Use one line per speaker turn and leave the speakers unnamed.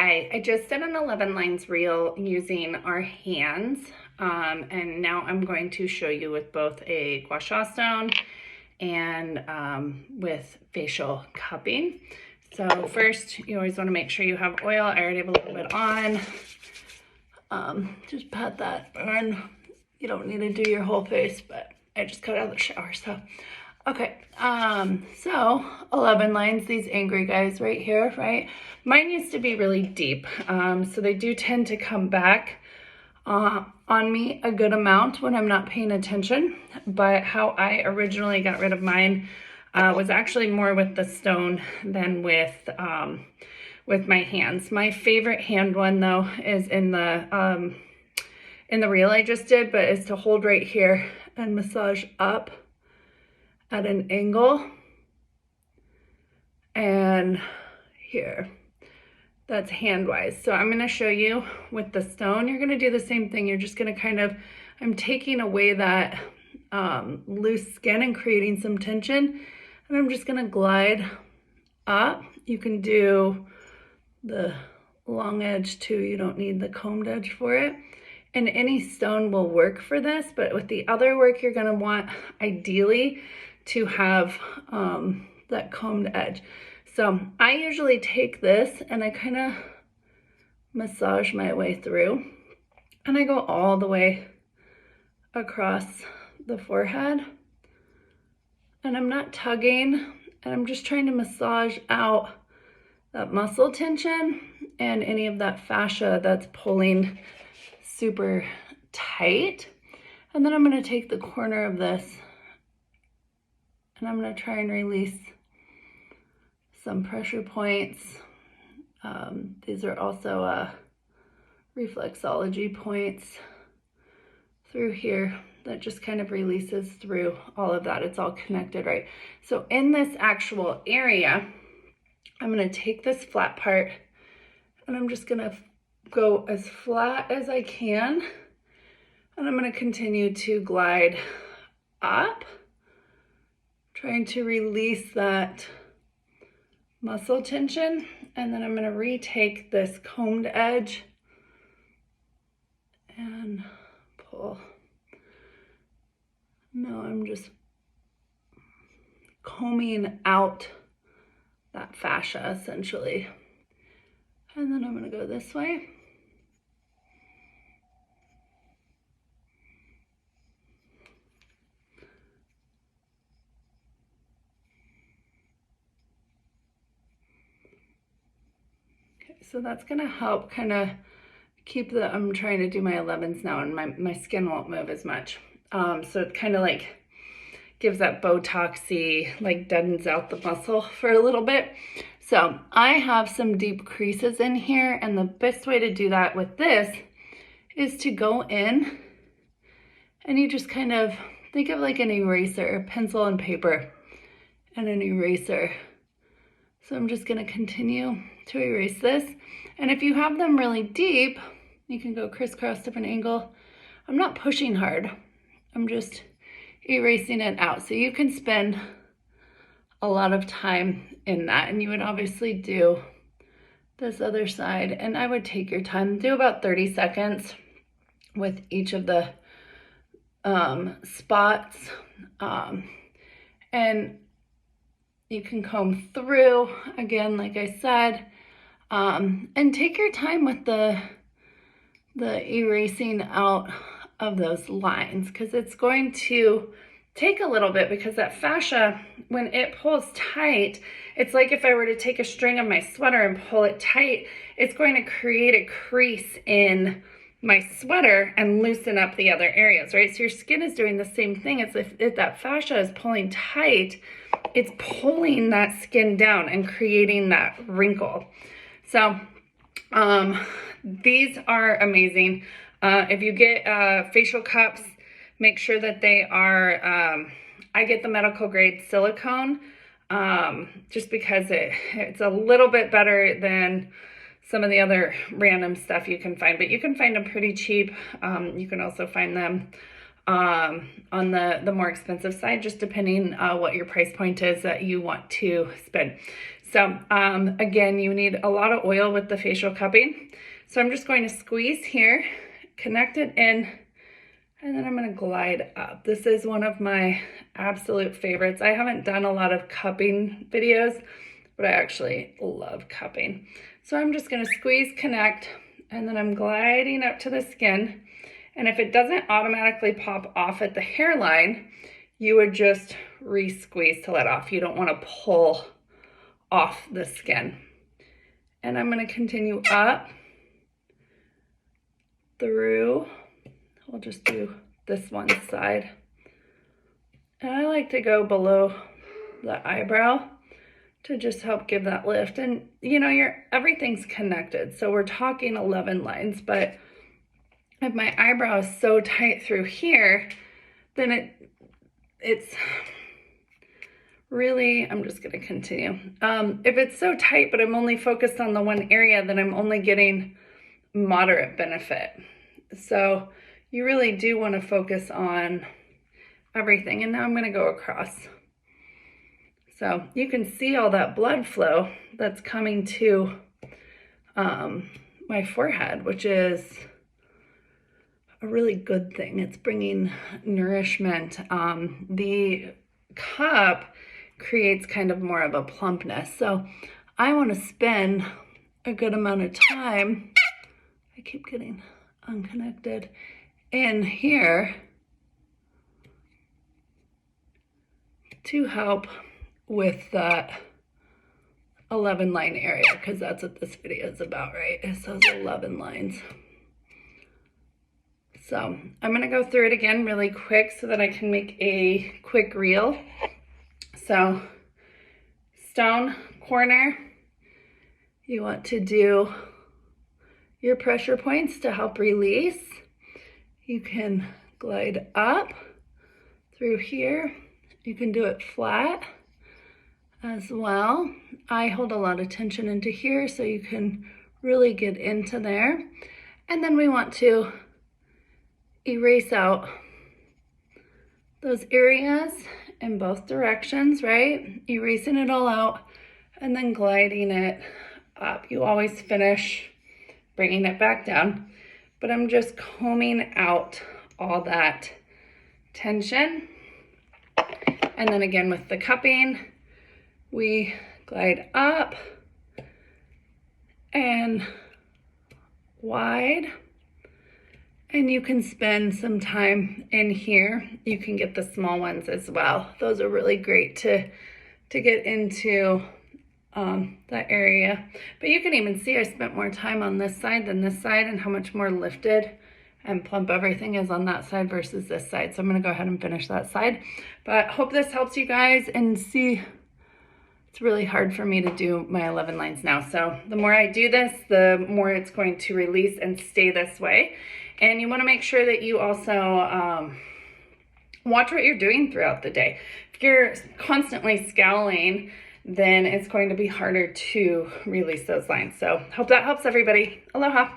Hi, I just did an 11 lines reel using our hands, and now I'm going to show you with both a gua sha stone and with facial cupping. So first, you always want to make sure you have oil. I already have a little bit on. Just pat that on. You don't need to do your whole face, but I just got out of the shower, so. Okay, so 11 lines, these angry guys right here, right? Mine used to be really deep, so they do tend to come back on me a good amount when I'm not paying attention. But how I originally got rid of mine was actually more with the stone than with my hands. My favorite hand one though is in the reel I just did, but is to hold right here and massage up at an angle and here. That's hand-wise. So I'm gonna show you with the stone. You're gonna do the same thing. You're just gonna kind of, I'm taking away that loose skin and creating some tension. And I'm just gonna glide up. You can do the long edge too. You don't need the combed edge for it. And any stone will work for this, but with the other work, you're gonna want ideally to have that combed edge. So I usually take this and I kind of massage my way through, and I go all the way across the forehead, and I'm not tugging, and I'm just trying to massage out that muscle tension and any of that fascia that's pulling super tight. And then I'm going to take the corner of this and I'm going to try and release some pressure points. These are also reflexology points through here that just kind of releases through all of that. It's all connected, right? So in this actual area, I'm going to take this flat part and I'm just going to go as flat as I can. And I'm going to continue to glide up, trying to release that muscle tension. And then I'm going to retake this combed edge and pull. No, I'm just combing out that fascia essentially. And then I'm going to go this way. So that's gonna help kind of keep the, I'm trying to do my 11s now and my skin won't move as much. So it kind of like gives that botoxy, like deadens out the muscle for a little bit. So I have some deep creases in here, and the best way to do that with this is to go in and you just kind of think of like an eraser, a pencil and paper and an eraser. So I'm just gonna continue to erase this. And if you have them really deep, you can go crisscross different angle. I'm not pushing hard. I'm just erasing it out. So you can spend a lot of time in that, and you would obviously do this other side, and I would take your time. Do about 30 seconds with each of the spots. And you can comb through, again, like I said, and take your time with the erasing out of those lines, because it's going to take a little bit, because that fascia, when it pulls tight, it's like if I were to take a string of my sweater and pull it tight, it's going to create a crease in my sweater and loosen up the other areas, right? So your skin is doing the same thing. It's if that fascia is pulling tight, it's pulling that skin down and creating that wrinkle. So these are amazing. If you get facial cups, make sure that they are, I get the medical grade silicone, just because it's a little bit better than some of the other random stuff you can find, but you can find them pretty cheap. You can also find them on the more expensive side, just depending what your price point is that you want to spend. So again, you need a lot of oil with the facial cupping. So I'm just going to squeeze here, connect it in, and then I'm going to glide up. This is one of my absolute favorites. I haven't done a lot of cupping videos, but I actually love cupping. So I'm just going to squeeze, connect, and then I'm gliding up to the skin. And if it doesn't automatically pop off at the hairline, you would just re-squeeze to let off. You don't want to pull off the skin. And I'm going to continue up through. We'll just do this one side. And I like to go below the eyebrow to just help give that lift. And you know, everything's connected. So we're talking 11 lines, but if my eyebrow is so tight through here, then it's really, I'm just gonna continue. If it's so tight, but I'm only focused on the one area, then I'm only getting moderate benefit. So you really do wanna focus on everything. And now I'm gonna go across. So you can see all that blood flow that's coming to my forehead, which is a really good thing. It's bringing nourishment. The cup creates kind of more of a plumpness. So I want to spend a good amount of time, I keep getting unconnected, in here to help with that 11 line area, because that's what this video is about, right? It's those 11 lines. So I'm gonna go through it again really quick so that I can make a quick reel. So stone corner, you want to do your pressure points to help release. You can glide up through here. You can do it flat as well. I hold a lot of tension into here so you can really get into there. And then we want to erase out those areas in both directions, right? Erasing it all out and then gliding it up. You always finish bringing it back down, but I'm just combing out all that tension. And then again with the cupping, we glide up and wide. And you can spend some time in here. You can get the small ones as well. Those are really great to get into that area. But you can even see I spent more time on this side than this side, and how much more lifted and plump everything is on that side versus this side. So I'm gonna go ahead and finish that side. But hope this helps you guys, and see, it's really hard for me to do my 11 lines now. So the more I do this, the more it's going to release and stay this way. And you want to make sure that you also watch what you're doing throughout the day. If you're constantly scowling, then it's going to be harder to release those lines. So hope that helps everybody. Aloha.